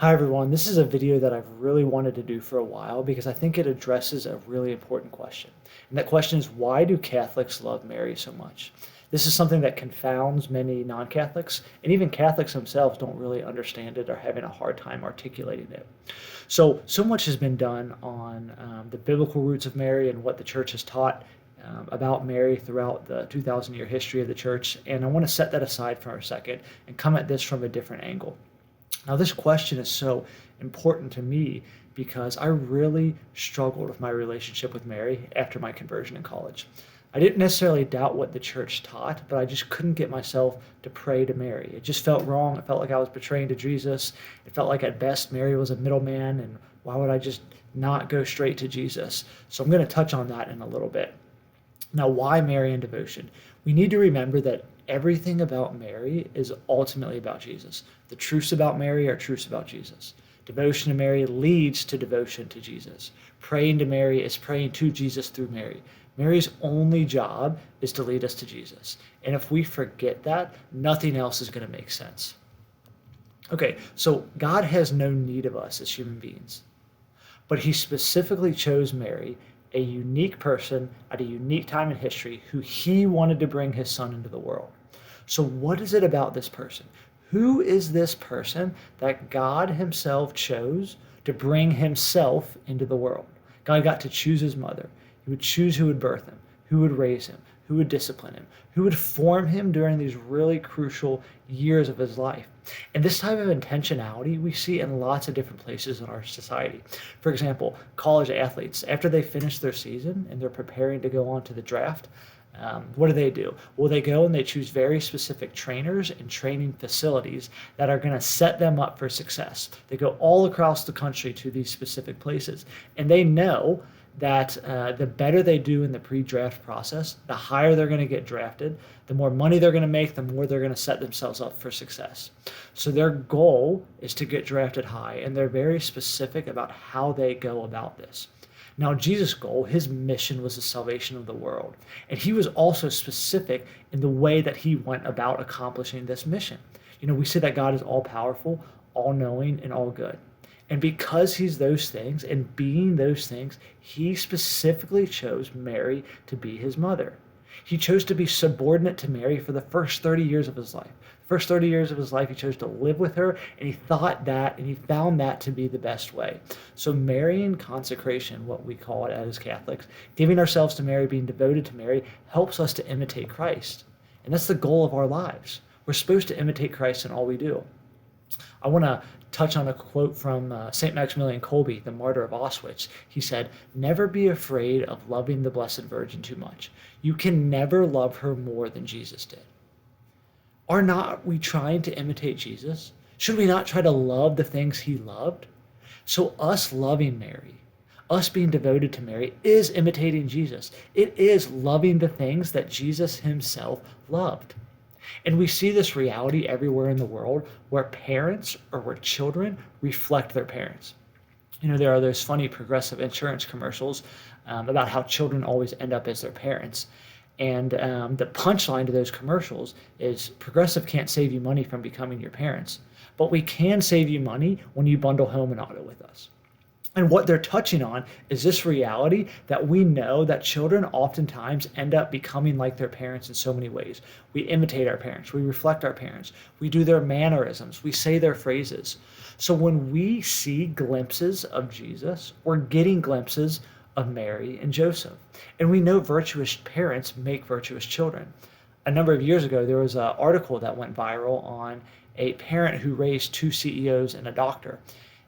Hi everyone, this is a video that I've really wanted to do for a while because I think it addresses a really important question. And that question is, why do Catholics love Mary so much? This is something that confounds many non-Catholics, and even Catholics themselves don't really understand it or having a hard time articulating it. So much has been done on the biblical roots of Mary and what the church has taught about Mary throughout the 2,000-year history of the church, and I want to set that aside for a second and come at this from a different angle. Now, this question is so important to me because I really struggled with my relationship with Mary after my conversion in college. I didn't necessarily doubt what the church taught, but I just couldn't get myself to pray to Mary. It just felt wrong. It felt like I was betraying to Jesus. It felt like at best Mary was a middleman, and why would I just not go straight to Jesus? So I'm going to touch on that in a little bit. Now, why Mary and devotion? We need to remember that everything about Mary is ultimately about Jesus. The truths about Mary are truths about Jesus. Devotion to Mary leads to devotion to Jesus. Praying to Mary is praying to Jesus through Mary. Mary's only job is to lead us to Jesus. And if we forget that, nothing else is going to make sense. Okay, so God has no need of us as human beings, but he specifically chose Mary, a unique person at a unique time in history who he wanted to bring his son into the world. So what is it about this person? Who is this person that God himself chose to bring himself into the world? God got to choose his mother. He would choose who would birth him, who would raise him, who would discipline him, who would form him during these really crucial years of his life. And this type of intentionality we see in lots of different places in our society. For example, college athletes, after they finish their season and they're preparing to go on to the draft, what do? Well, they go and they choose very specific trainers and training facilities that are going to set them up for success. They go all across the country to these specific places, and they know that the better they do in the pre-draft process, the higher they're going to get drafted, the more money they're going to make, the more they're going to set themselves up for success. So their goal is to get drafted high, and they're very specific about how they go about this. Now, Jesus' goal, his mission was the salvation of the world, and he was also specific in the way that he went about accomplishing this mission. We say that God is all-powerful, all-knowing, and all-good. And because he's those things and being those things, he specifically chose Mary to be his mother. He chose to be subordinate to Mary for the first 30 years of his life. The first 30 years of his life, he chose to live with her, and he thought that, and he found that to be the best way. So Marian consecration, what we call it as Catholics, giving ourselves to Mary, being devoted to Mary, helps us to imitate Christ. And that's the goal of our lives. We're supposed to imitate Christ in all we do. I want to touch on a quote from St. Maximilian Kolbe, the martyr of Auschwitz. He said, "Never be afraid of loving the Blessed Virgin too much. You can never love her more than Jesus did." Are not we trying to imitate Jesus? Should we not try to love the things he loved? So us loving Mary, us being devoted to Mary, is imitating Jesus. It is loving the things that Jesus himself loved. And we see this reality everywhere in the world where parents or where children reflect their parents. There are those funny Progressive insurance commercials about how children always end up as their parents. And the punchline to those commercials is Progressive can't save you money from becoming your parents, but we can save you money when you bundle home and auto with us. And what they're touching on is this reality that we know that children oftentimes end up becoming like their parents in so many ways. We imitate our parents. We reflect our parents. We do their mannerisms. We say their phrases. So when we see glimpses of Jesus, we're getting glimpses of Mary and Joseph. And we know virtuous parents make virtuous children. A number of years ago, there was an article that went viral on a parent who raised two CEOs and a doctor.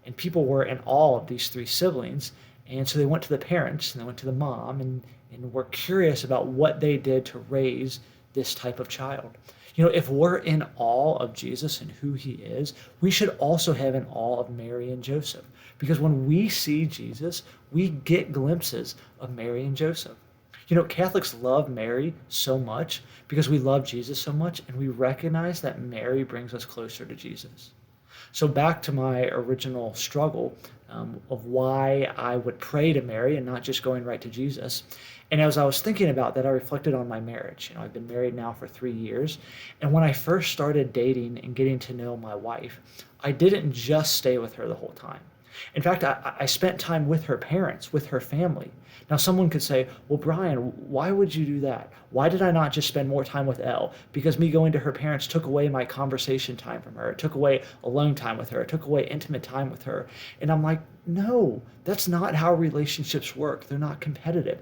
And people were in awe of these three siblings. And so they went to the parents and they went to the mom and were curious about what they did to raise this type of child. If we're in awe of Jesus and who he is, we should also have an awe of Mary and Joseph. Because when we see Jesus, we get glimpses of Mary and Joseph. Catholics love Mary so much because we love Jesus so much, and we recognize that Mary brings us closer to Jesus. So back to my original struggle of why I would pray to Mary and not just going right to Jesus. And as I was thinking about that, I reflected on my marriage. I've been married now for 3 years. And when I first started dating and getting to know my wife, I didn't just stay with her the whole time. In fact, I spent time with her parents, with her family. Now, someone could say, well, Brian, why would you do that? Why did I not just spend more time with Elle? Because me going to her parents took away my conversation time from her. It took away alone time with her. It took away intimate time with her. And I'm like, no, that's not how relationships work. They're not competitive.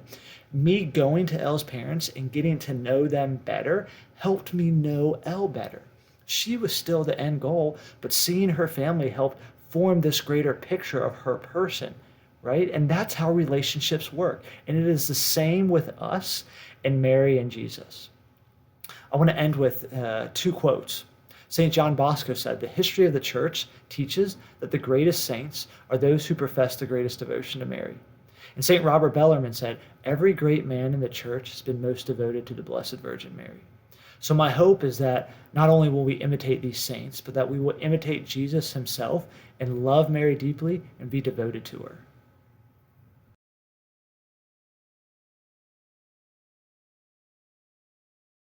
Me going to Elle's parents and getting to know them better helped me know Elle better. She was still the end goal, but seeing her family helped form this greater picture of her person, right? And that's how relationships work. And it is the same with us and Mary and Jesus. I want to end with 2 quotes. St. John Bosco said, "The history of the church teaches that the greatest saints are those who profess the greatest devotion to Mary." And St. Robert Bellarmine said, "Every great man in the church has been most devoted to the Blessed Virgin Mary." So my hope is that not only will we imitate these saints, but that we will imitate Jesus himself and love Mary deeply and be devoted to her.